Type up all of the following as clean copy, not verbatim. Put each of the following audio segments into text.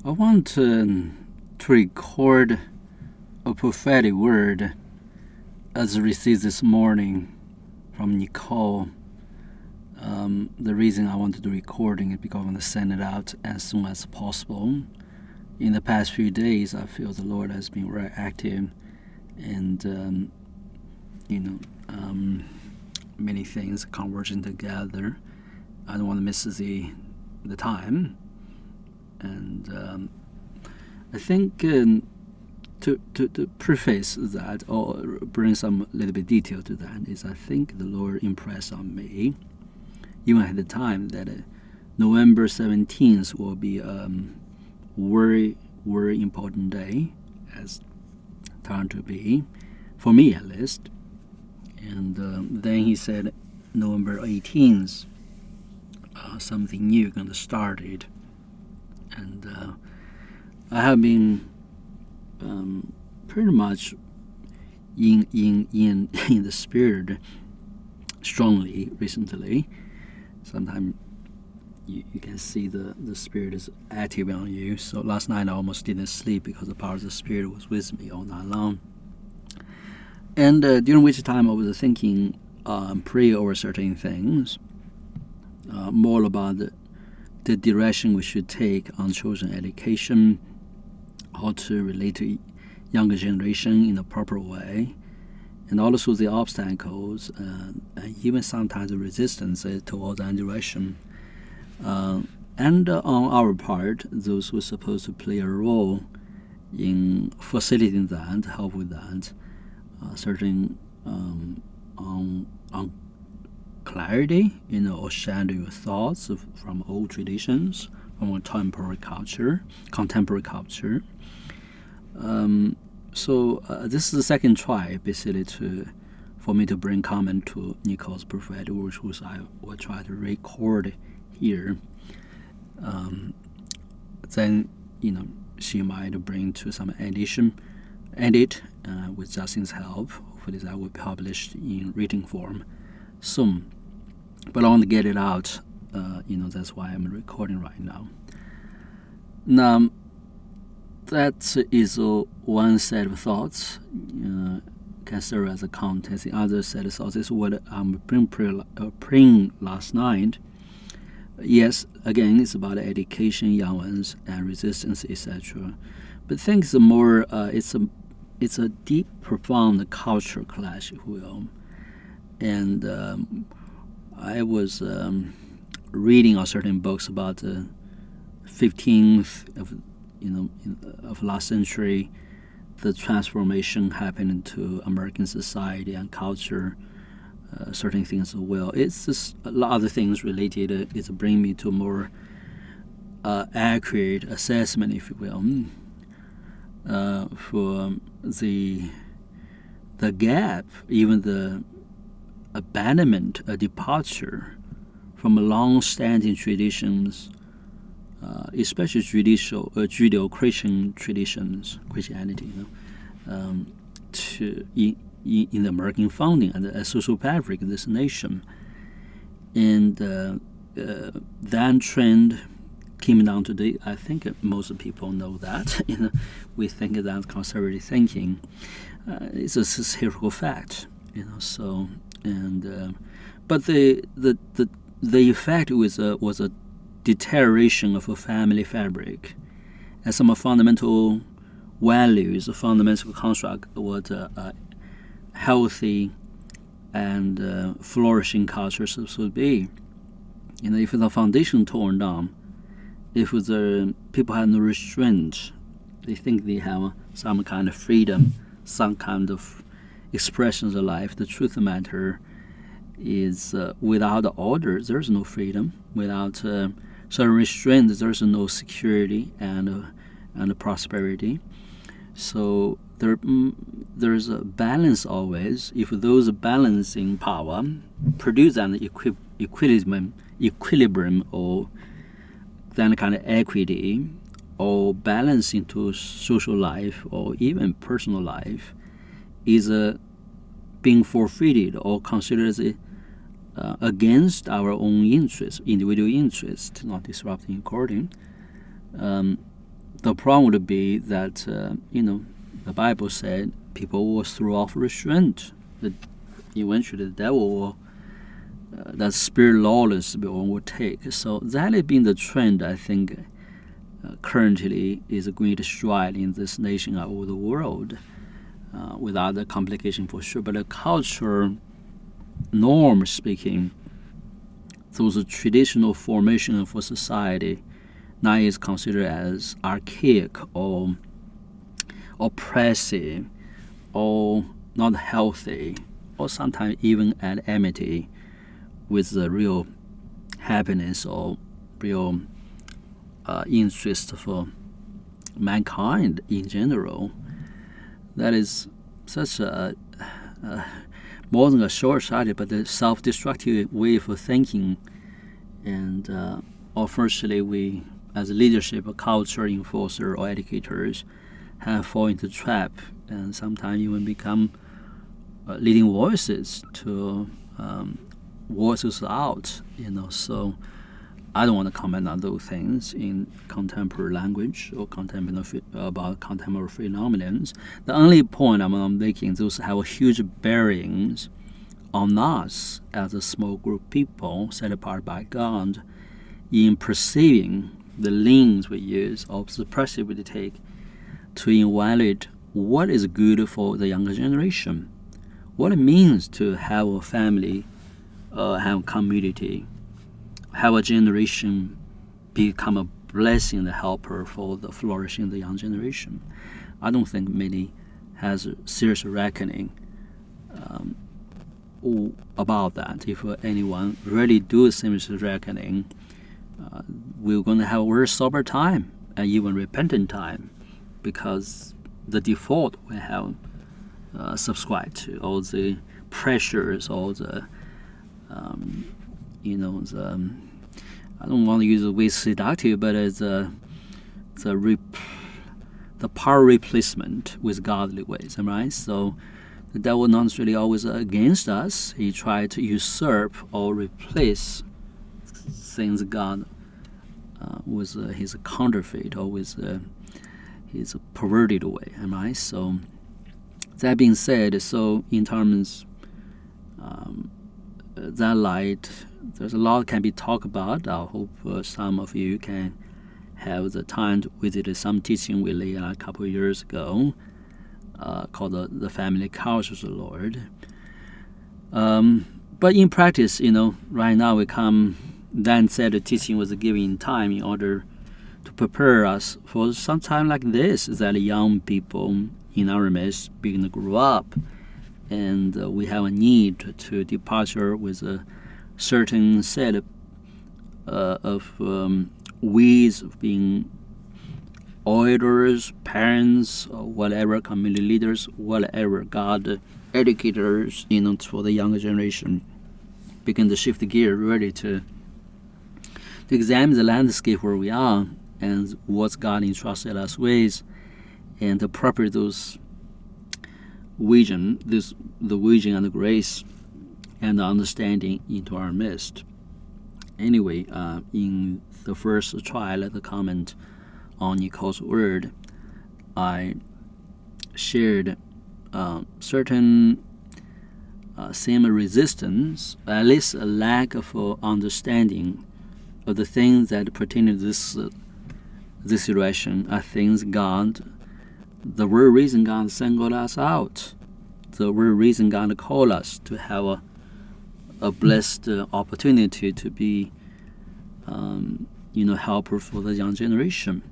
I want to record a prophetic word as received this morning from Nicole. The reason I wanted to recording it because I want to send it out as soon as possible. In the past few days, I feel the Lord has been very active, and many things converging together. I don't want to miss the time, and I think to preface that or bring some little bit detail to that is I think the Lord impressed on me, even at the time, that November 17th will be a very, very important day, as turned to be, for me at least. And then he said November 18th, something new going to start it. And I have been pretty much in the spirit strongly recently. Sometimes you can see the spirit is active on you. So last night I almost didn't sleep because the power of the spirit was with me all night long. And during which time I was thinking, pray over certain things, more about the direction we should take on children education, how to relate to younger generation in a proper way, and also the obstacles, and even sometimes the resistance towards that direction. And on our part, those who are supposed to play a role in facilitating that, help with that, certain on clarity, or sharing your thoughts from old traditions, from contemporary culture. So this is the second try, basically, for me to bring comment to Nicole's prophetic, which I will try to record here. Then, she might bring to some edit with Justin's help. Hopefully that will be published in written form soon. But I want to get it out, that's why I'm recording right now. Now, that is one set of thoughts, can serve as a context. The other set of thoughts is what I'm praying last night. Yes, again, it's about education, young ones, and resistance, etc. But I think it's more, it's a deep, profound cultural clash, if you will. And I was reading certain books about the 15th of last century, the transformation happening to American society and culture, certain things as well. It's just a lot of things related. It's bringing me to a more accurate assessment, if you will, for the gap, even the abandonment, a departure from long-standing traditions, especially Judeo-Christian traditions, Christianity, to in the American founding and the social fabric of this nation. And that trend came down today. I think most people know that. We think that conservative thinking is a historical fact. So. And but the effect was a deterioration of a family fabric, and some fundamental values, a fundamental construct was a healthy and flourishing culture supposed to be. If the foundation torn down, if the people have no restraint, they think they have some kind of freedom, some kind of expressions of life. The truth of the matter is, without order, there's no freedom. Without certain restraint, there's no security and prosperity. So there's a balance always. If those balancing power produce an equilibrium or that kind of equity or balance into social life or even personal life, is being forfeited or considered as against our own interest, individual interest, not disrupting according, the problem would be that, the Bible said people will throw off restraint. Eventually the devil will, that spirit lawless will take. So that has been the trend, I think, currently is a great stride in this nation or the world, with other complication for sure. But the culture norm speaking, those traditional formation for society now is considered as archaic or oppressive or not healthy, or sometimes even at enmity with the real happiness or real interest for mankind in general. That is such a more than a short-sighted but a self-destructive way of thinking. And firstly, we as a leadership, a culture enforcer or educators have fallen into trap and sometimes even become leading voices to voices out, so I don't want to comment on those things in contemporary language or about contemporary phenomena. The only point I'm making, those have huge bearings on us as a small group of people set apart by God in perceiving the lens we use or perspective we take to evaluate what is good for the younger generation, what it means to have a family, have a community, have a generation become a blessing, the helper for the flourishing of the young generation. I don't think many has a serious reckoning about that. If anyone really do a serious reckoning, we're going to have a very sober time and even repentant time, because the default we have subscribed to all the pressures, all the I don't want to use the word seductive, but it's the power replacement with godly ways, right? So the devil not necessarily always against us. He tried to usurp or replace things God with his counterfeit or with his perverted way, right? So that being said, so in terms that light, there's a lot can be talked about. I hope some of you can have the time to visit some teaching we laid out a couple of years ago called the Family Culture of the Lord. But in practice, right now we come, Dan said the teaching was given in time in order to prepare us for some time like this, that young people in our midst begin to grow up, and we have a need to departure with a certain set of ways of being elders, parents, or whatever, community leaders, whatever, God educators, for the younger generation, begin to shift gear, ready to examine the landscape where we are and what God entrusted us with, and to prepare those vision, the vision and the grace and the understanding into our midst. Anyway, in the first trial, the comment on Nicole's word, I shared certain same resistance, at least a lack of understanding of the things that pertain to this situation are things God, the very reason God singled us out, the very reason God called us to have a blessed opportunity to be, helper for the young generation.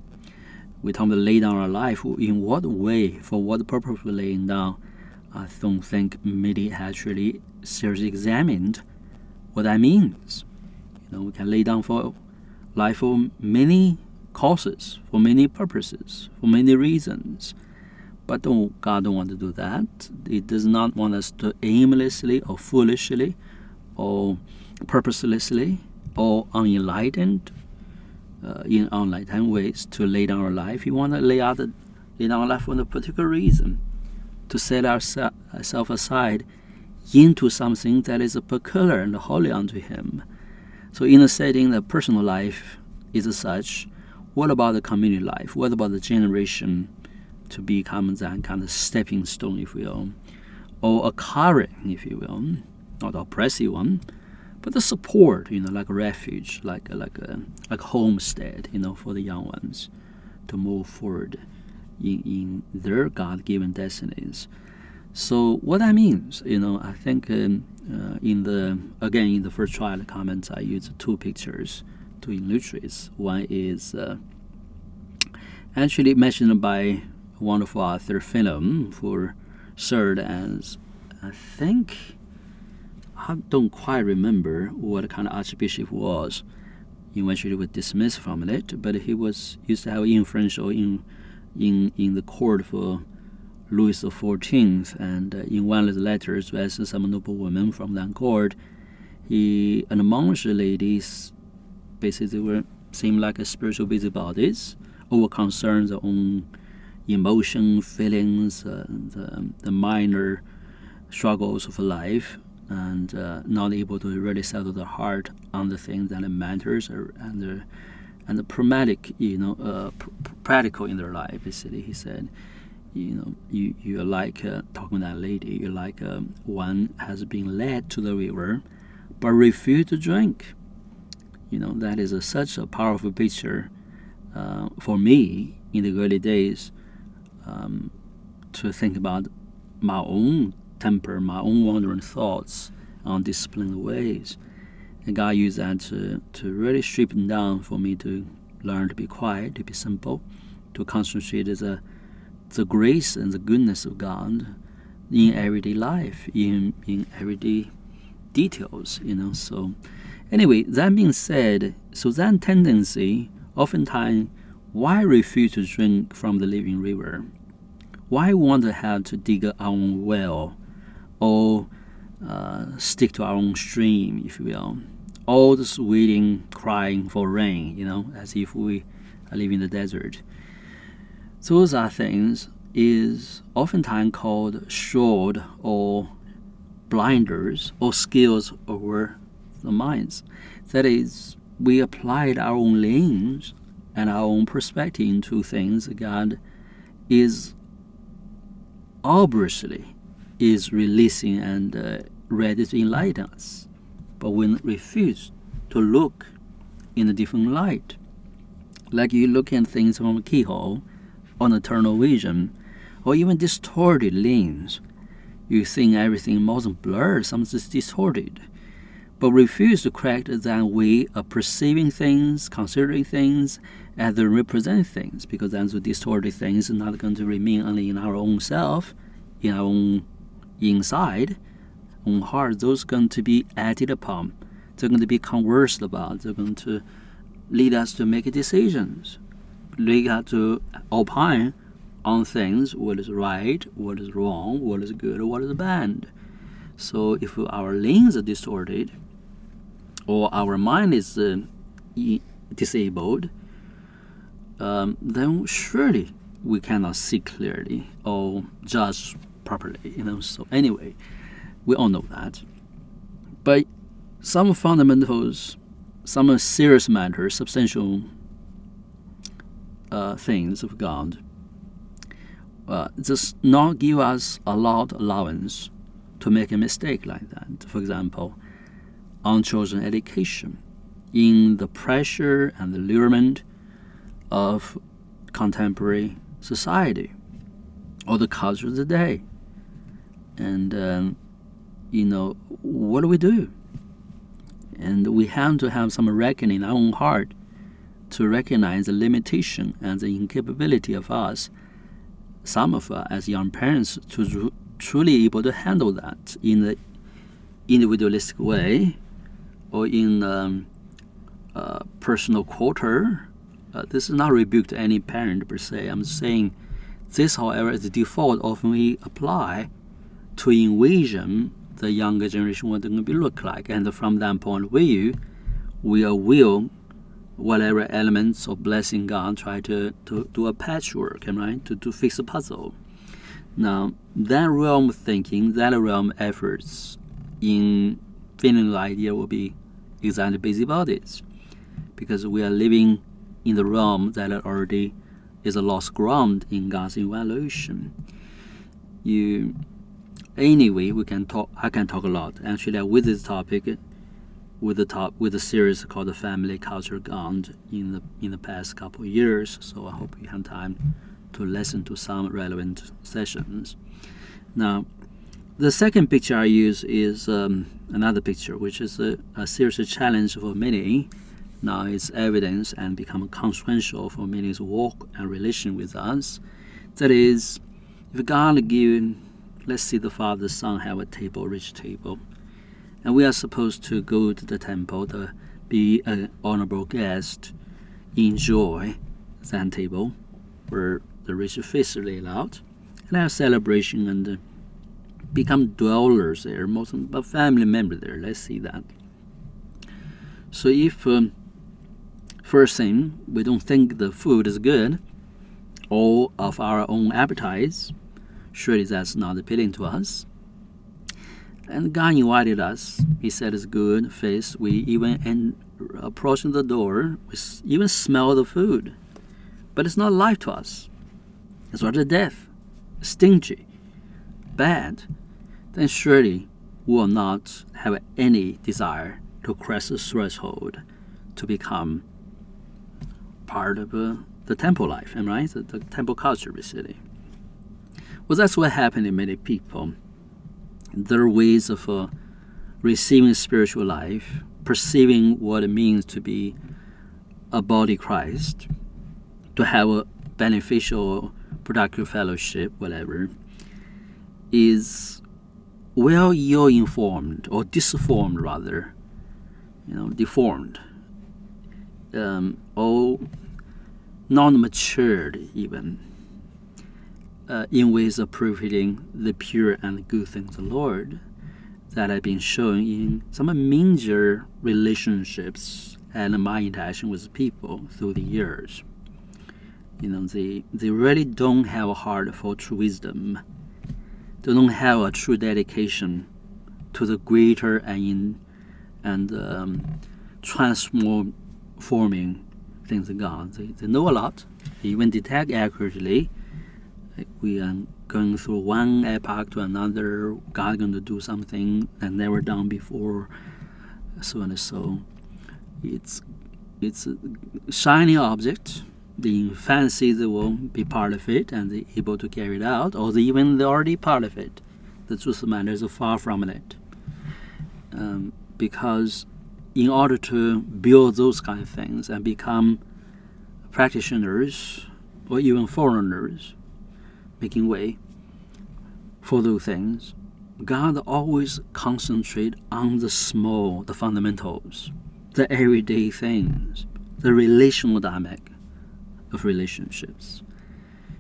We talk about lay down our life. In what way, for what purpose we're laying down? I don't think many actually seriously examined what that means. We can lay down for life for many causes, for many purposes, for many reasons. But God don't want to do that. He does not want us to aimlessly or foolishly or purposelessly or unenlightened, in unenlightened ways to lay down our life. He wants to lay down our life for a particular reason, to set ourselves aside into something that is peculiar and holy unto Him. So in a setting, the personal life is such, what about the community life? What about the generation to become that kind of stepping stone, if you will, or a current, if you will, not the oppressive one, but the support, like a refuge, like a homestead, for the young ones to move forward in their God-given destinies. So what that means, I think in the first trial comments, I used 2 pictures to illustrate. One is actually mentioned by a wonderful author, Philip, who served as, I don't quite remember what kind of archbishop was. Eventually was dismissed from it, but he was used to have influential in the court for Louis XIV, and in one of the letters to some noble women from that court, he admonished the ladies basically seemed like a spiritual busybodies, over concern their own emotion, feelings, the minor struggles of life, and not able to really settle the heart on the things that matters, and the pragmatic, practical in their life. Basically, he said, you're like talking to that lady. You're like one has been led to the river, but refused to drink. That is such a powerful picture for me in the early days, to think about my own temper, my own wandering thoughts on disciplined ways. And God used that to really strip them down for me to learn to be quiet, to be simple, to concentrate on the grace and the goodness of God in everyday life, in everyday details, So anyway, that being said, so that tendency, oftentimes, why refuse to drink from the living river? Why want to have to dig our own well, or stick to our own stream, if you will? All this waiting, crying for rain, as if we are living in the desert. Those are things is oftentimes called shroud or blinders or skills over the minds. That is, we applied our own lens and our own perspective into things God is obviously is releasing and ready to enlighten us. But we refuse to look in a different light. Like you look at things from a keyhole, on eternal vision, or even distorted lens. You think everything more than blurred, something is distorted. But refuse to correct that way of perceiving things, considering things, and then represent things, because then the distorted things are not going to remain only in our own self, in our own inside, own heart. Those are going to be acted upon. They're going to be conversed about. They're going to lead us to make decisions, lead us to opine on things, what is right, what is wrong, what is good, what is bad. So if our lens are distorted, or our mind is disabled, then surely we cannot see clearly or judge properly. So anyway, we all know that. But some fundamentals, some serious matters, substantial things of God, just not give us a lot of allowance to make a mistake like that. For example, unchosen education, in the pressure and the allurement of contemporary society or the culture of the day. And, what do we do? And we have to have some reckoning in our own heart to recognize the limitation and the incapability of us, some of us as young parents, to truly able to handle that in the individualistic way or in personal quarter. This is not a rebuke to any parent per se. I'm saying this, however, is the default often we apply to envision the younger generation what they're going to look like. And from that point of view, we will, whatever elements of blessing God, try to do a patchwork, right? To fix a puzzle. Now, that realm of thinking, that realm of efforts in feeling the idea will be exactly busybodies, because we are living in the realm that already is a lost ground in God's evaluation. Anyway, I can talk a lot. Actually, with this topic, with the series called the Family Culture God in the past couple of years. So I hope you have time to listen to some relevant sessions. Now, the second picture I use is another picture, which is a serious challenge for many. Now it's evidence and become consequential for many's walk and relation with us. That is, if God give, let's see, the Father, Son have a table, rich table, and we are supposed to go to the temple to be an honorable guest, enjoy that table where the rich feast is laid out, and have celebration and become dwellers there, most a family member there. Let's see that. So if first thing, we don't think the food is good, or of our own appetites, surely that's not appealing to us. And God invited us. He said it's good feast. We even approaching the door, we even smell the food, but it's not life to us. It's rather death, stingy, bad. Then surely we will not have any desire to cross the threshold to become part of the temple life, am I right? The temple culture, basically. Well, that's what happened in many people. Their ways of receiving spiritual life, perceiving what it means to be a body Christ, to have a beneficial, productive fellowship, whatever, is well ill-informed, or disformed rather, deformed, or non-matured even, in ways of profiting the pure and good things of the Lord that have been shown in some major relationships and my interaction with people through the years. They really don't have a heart for true wisdom. They don't have a true dedication to the greater and transforming things of God. They know a lot. They even detect accurately. Like we are going through one epoch to another. God going to do something that never done before, so and so. It's a shiny object. The fancy they will be part of it and they're able to carry it out, or they're already part of it. The truth of the matter is far from it. Because in order to build those kind of things and become practitioners or even foreigners making way for those things, God always concentrates on the small, the fundamentals, the everyday things, the relational dynamic of relationships.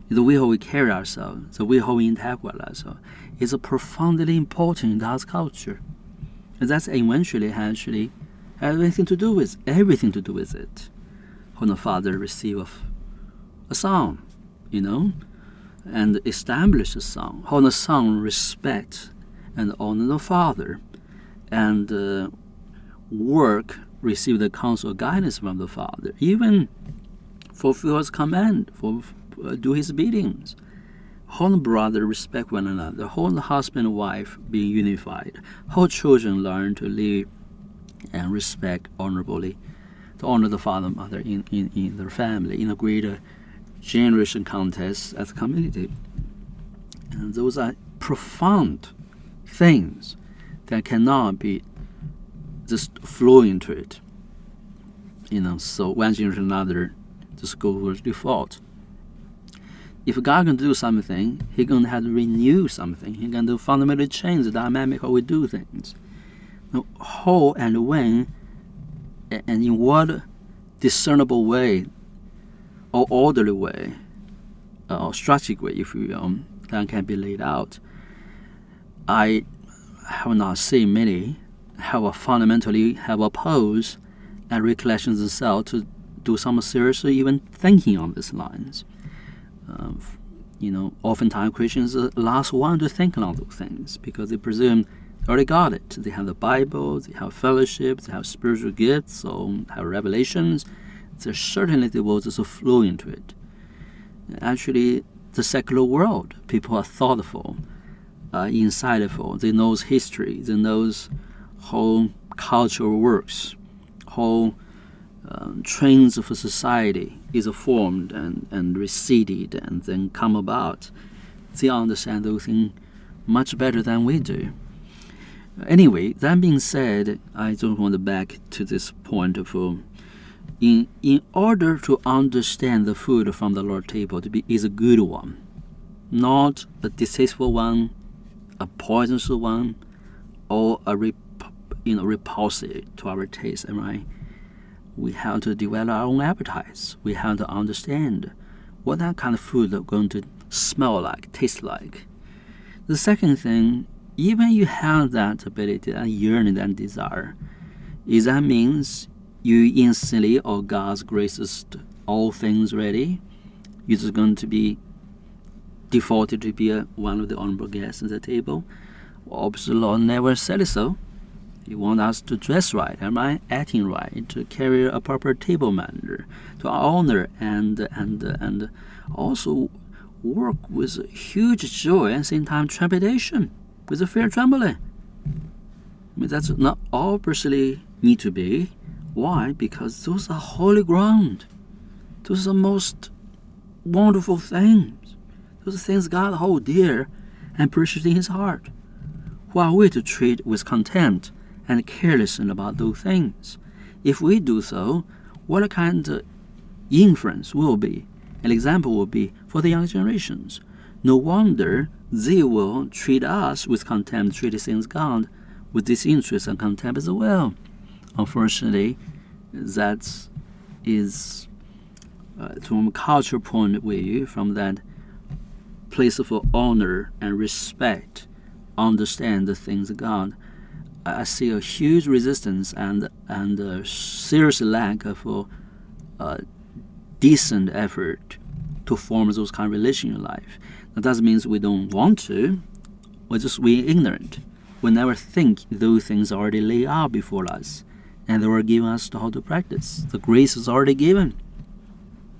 The way how we carry ourselves, the way how we interact with ourselves is profoundly important in God's culture. And that's eventually actually everything to do with it. When the Father received a son, and establish a son. How the Son respect and honor the Father, and receive the counsel, guidance from the Father, even fulfill His command, do His biddings. How the brother respect one another. How the husband and wife be unified. How children learn to live and respect honorably, to honor the father and mother in their family, in a greater generation context as a community. And those are profound things that cannot be just flow into it. So one generation to another just go with default. If God can do something, He's going to have to renew something. He's going to fundamentally change the dynamic how we do things. Now, how and when and in what discernible way or orderly way or strategic way, if you will, that can be laid out. I have not seen many fundamentally opposed and recollections themselves to do some seriously even thinking on these lines. Oftentimes Christians are the last one to think on those things because they presume they already got it. They have the Bible, they have fellowship, they have spiritual gifts, or have revelations. there certainly there was a flow into it. Actually, the secular world, people are thoughtful, insightful. They know history. They know how culture works, how trends of a society is formed and receded and then come about. They understand those things much better than we do. Anyway, that being said, I don't want to back to this point of in order to understand the food from the Lord's table is a good one, not a distasteful one, a poisonous one, or a repulsive to our taste. Right? We have to develop our own appetites. We have to understand what that kind of food is going to smell like, taste like. The second thing, even you have that ability and yearning and desire, is that means you instantly, or God's grace is all things ready, you're just going to be defaulted to be one of the honorable guests at the table. Well, obviously, the Lord never said so. He wants us to dress right, acting right, to carry a proper table manner, to honor and also work with huge joy and at the same time trepidation, with a fear and trembling. That's not obviously need to be. Why? Because those are holy ground. Those are the most wonderful things. Those are things God holds dear and precious in His heart. Who are we to treat with contempt and carelessness about those things? If we do so, what kind of influence will be, an example will be for the young generations? No wonder they will treat us with contempt, treat things God with disinterest and contempt as well. Unfortunately, that is, from a cultural point of view, from that place of honor and respect, understand the things of God, I see a huge resistance and a serious lack of decent effort to form those kind of relations in life. That doesn't mean we don't want to. We're ignorant. We never think those things are already laid out before us, and they were given us how to practice. The grace is already given.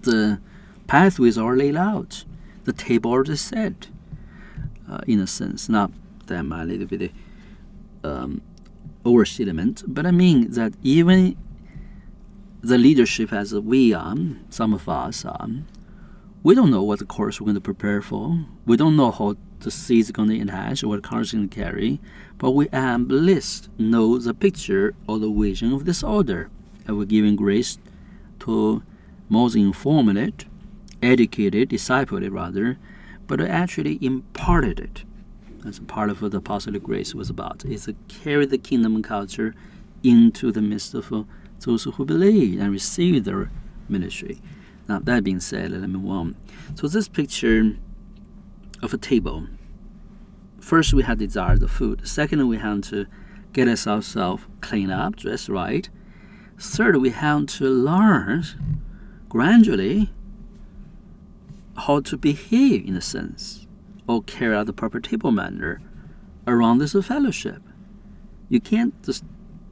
The pathways are laid out. The table already set. In a sense, not that I'm a little bit overstatement, but I mean that even the leadership as we are, some of us are, we don't know what the course we're going to prepare for. We don't know how the seeds are going to attach or what cars going to carry, but we at least know the picture or the vision of this order, and we're giving grace to most informed it, educated, discipled it rather, but actually imparted it. That's part of what the apostolic grace was about. It's to carry the kingdom culture into the midst of those who believe and receive their ministry. Now, that being said, let me move on. So this picture of a table. First, we have desire the food. Second, we have to get ourselves cleaned up, dressed right. Third, we have to learn gradually how to behave in a sense, or carry out the proper table manner around this fellowship. You can't just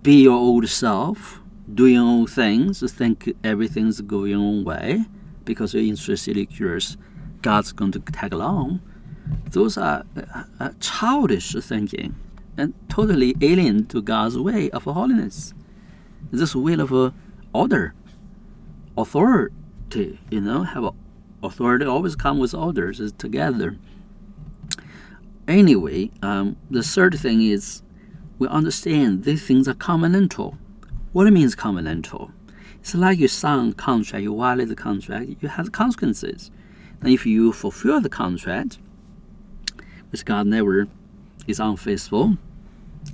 be your old self, doing your own things, think everything's going your own way because you're interested, curious, God's going to tag along. Those are childish thinking and totally alien to God's way of holiness. This way of order, authority, have authority always come with orders together. Anyway, the third thing is we understand these things are covenantal. What it means covenantal? It's like you sign a contract, you violate the contract, you have consequences. And if you fulfill the contract, which God never is unfaithful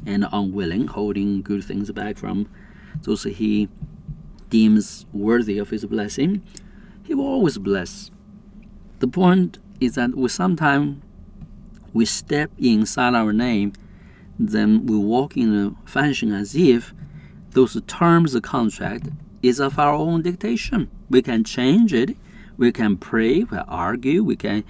and unwilling, holding good things back from those He deems worthy of His blessing, He will always bless. The point is that sometimes we step inside our name, then we walk in a fashion as if those terms of contract is of our own dictation. We can change it. We can pray, we can argue, we can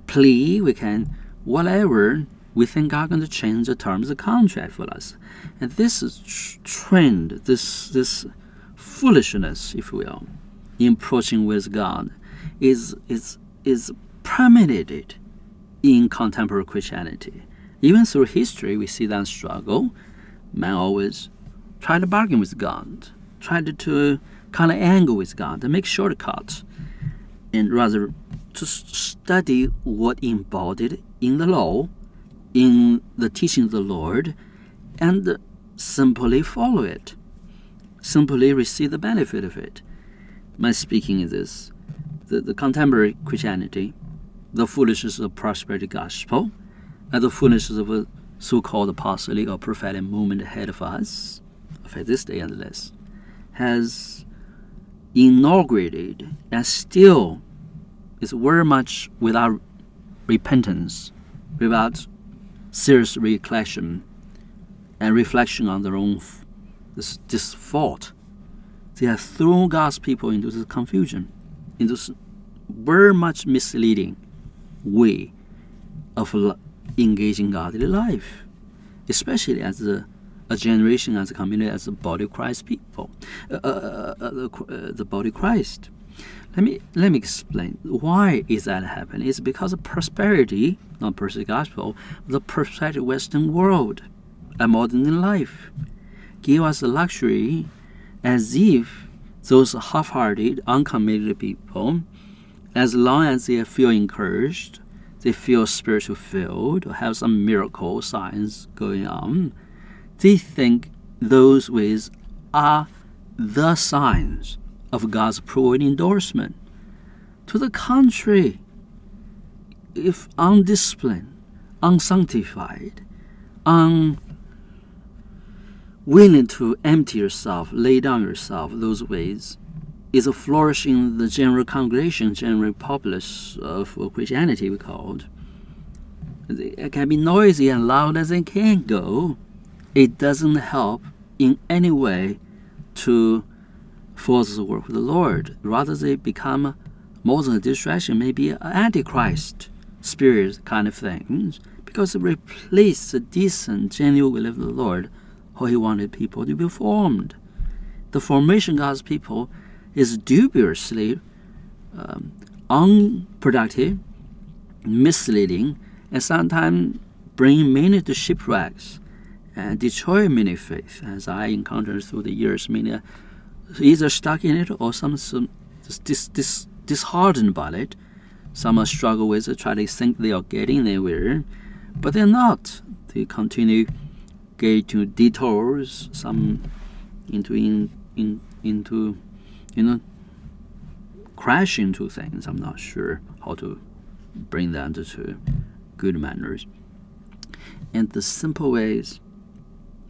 plead, we can whatever. We think God going to change the terms of contract for us. And this is trend, this foolishness, if you will, in approaching with God is permeated in contemporary Christianity. Even through history, we see that struggle. Man always try to bargain with God, try to kind of angle with God, and make shortcuts, and rather to study what embodied in the law, in the teaching of the Lord, and simply follow it, simply receive the benefit of it. My speaking is this: the contemporary Christianity, the foolishness of prosperity gospel, and the foolishness of a so-called apostolic or prophetic movement ahead of us, of this day and this, has inaugurated and still is very much without repentance, without serious reflection and reflection on their own this fault. They have thrown God's people into this confusion, into this very much misleading way of engaging godly life, especially as a generation, as a community, as the body of Christ people, the body of Christ. Let me explain why is that happening. It's because of prosperity, not prosperity gospel, the prosperity Western world, a modern life, give us the luxury as if those half-hearted, uncommitted people, as long as they feel encouraged, they feel spiritually filled, or have some miracle signs going on, they think those ways are the signs of God's approval and endorsement. To the contrary, if undisciplined, unsanctified, unwilling to empty yourself, lay down yourself, those ways, is a flourishing in the general congregation, general populace of Christianity, we called. It can be noisy and loud as it can go. It doesn't help in any way to force the work of the Lord. Rather, they become more than a distraction, maybe an antichrist spirit kind of things, because it replaces the decent, genuine will of the Lord, how He wanted people to be formed. The formation of God's people is dubiously unproductive, misleading, and sometimes bring many to shipwrecks and destroy many faith, as I encountered through the years. Many either stuck in it or some disheartened by it. Some struggle with it, try to think they are getting there, but they're not. They continue get to detours, some into crash into things. I'm not sure how to bring them to good manners. And the simple ways,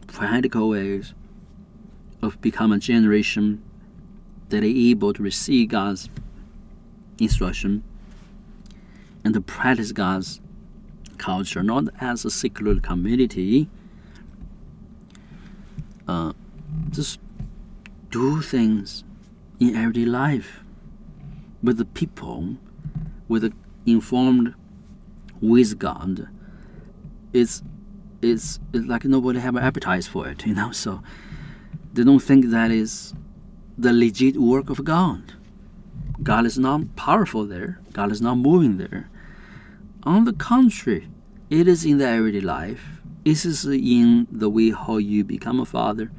practical ways of becoming a generation that are able to receive God's instruction and to practice God's culture, not as a secular community, just do things in everyday life with the people, with the informed with God. It's like nobody have an appetite for it, so they don't think that is the legit work of God. God is not powerful there. God is not moving there. On the contrary, it is in the everyday life. It is in the way how you become a father,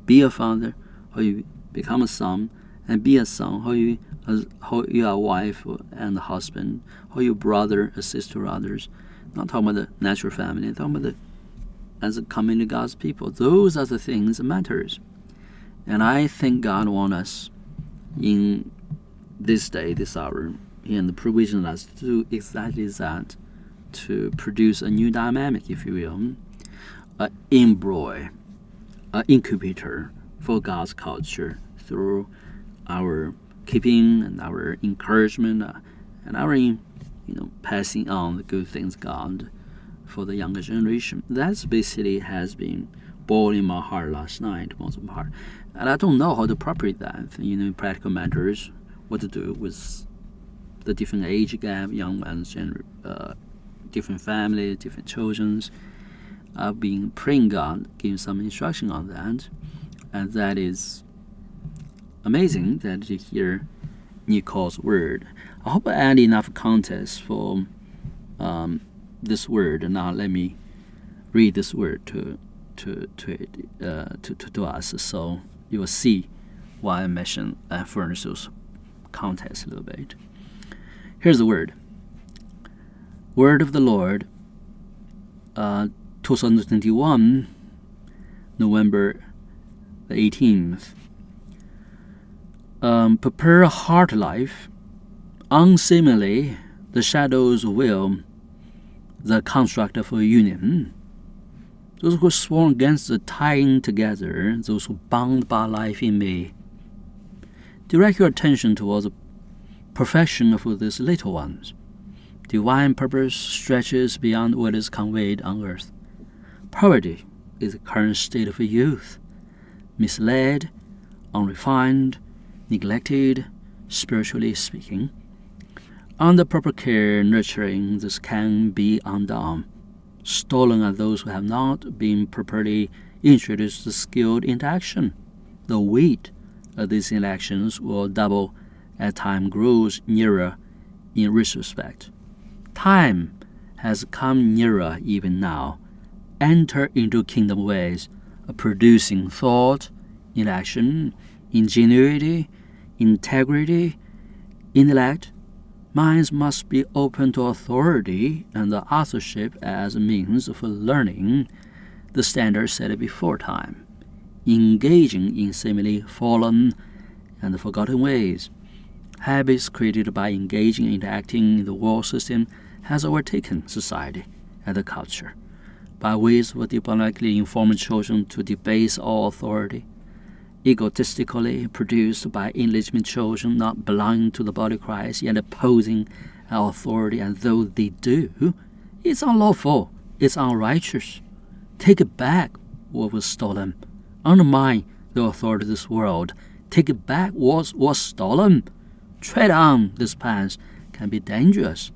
be a father, how you become a son, and be a son, how you are a wife and a husband, how you brother, a sister, others. Not talking about the natural family, I'm talking about as a community of God's people. Those are the things that matters. And I think God wants us in this day, this hour, and the provision us to do exactly that, to produce a new dynamic, if you will, an embryo, an incubator for God's culture through our keeping and our encouragement and our passing on the good things God for the younger generation. That's basically has been boiling my heart last night, most of my heart. And I don't know how to appropriate that, practical matters, what to do with the different age gap, young ones, different family, different children. I've been praying God, giving some instruction on that. And that is amazing that to hear Nicole's word. I hope I add enough context for this word. Now let me read this word to us, so you will see why I mentioned and furnish those context a little bit. Here's the word. Word of the Lord, 2021, November the 18th. Prepare a heart life. Unseemly, the shadows will, the construct of a union. Those who sworn against the tying together, those who bound by life in me. Direct your attention towards the perfection of these little ones. Divine purpose stretches beyond what is conveyed on earth. Poverty is the current state of youth, misled, unrefined, neglected, spiritually speaking. Under proper care, nurturing, this can be undone. Stolen are those who have not been properly introduced to skilled interaction. The weight of these interactions will double as time grows nearer in retrospect. Time has come nearer even now. Enter into kingdom ways of producing thought, inaction, ingenuity, integrity, intellect. Minds must be open to authority and the authorship as a means of learning the standards set before time, engaging in seemingly fallen and forgotten ways. Habits created by engaging and interacting in the world system has overtaken society and the culture, by ways of diplomatically informed children to debase all authority, egotistically produced by illegitimate children not belonging to the body of Christ, yet opposing our authority, and though they do, it's unlawful, it's unrighteous. Take it back what was stolen. Undermine the authority of this world. Take it back what was stolen. Tread on this path can be dangerous.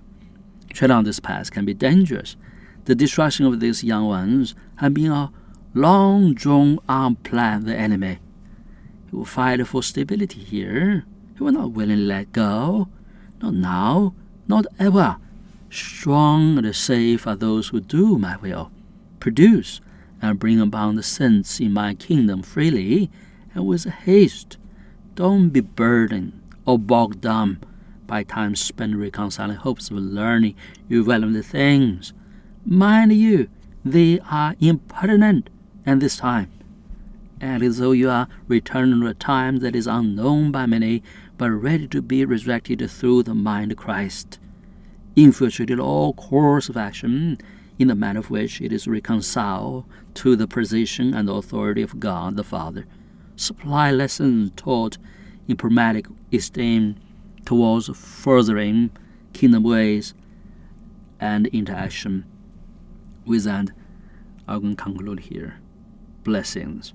The destruction of these young ones has been a long drawn-out plan of the enemy. He will fight for stability here. He will not willingly let go. Not now, not ever. Strong and safe are those who do my will, produce and bring about the sense in my kingdom freely and with haste. Don't be burdened or bogged down by time spent reconciling hopes of learning irrelevant things. Mind you, they are impertinent at this time, and as though you are returning to a time that is unknown by many, but ready to be resurrected through the mind of Christ, infiltrated all course of action in the manner of which it is reconciled to the position and authority of God the Father. Supply lessons taught in prophetic esteem towards furthering kingdom ways and interaction. With that, I'm going to conclude here. Blessings.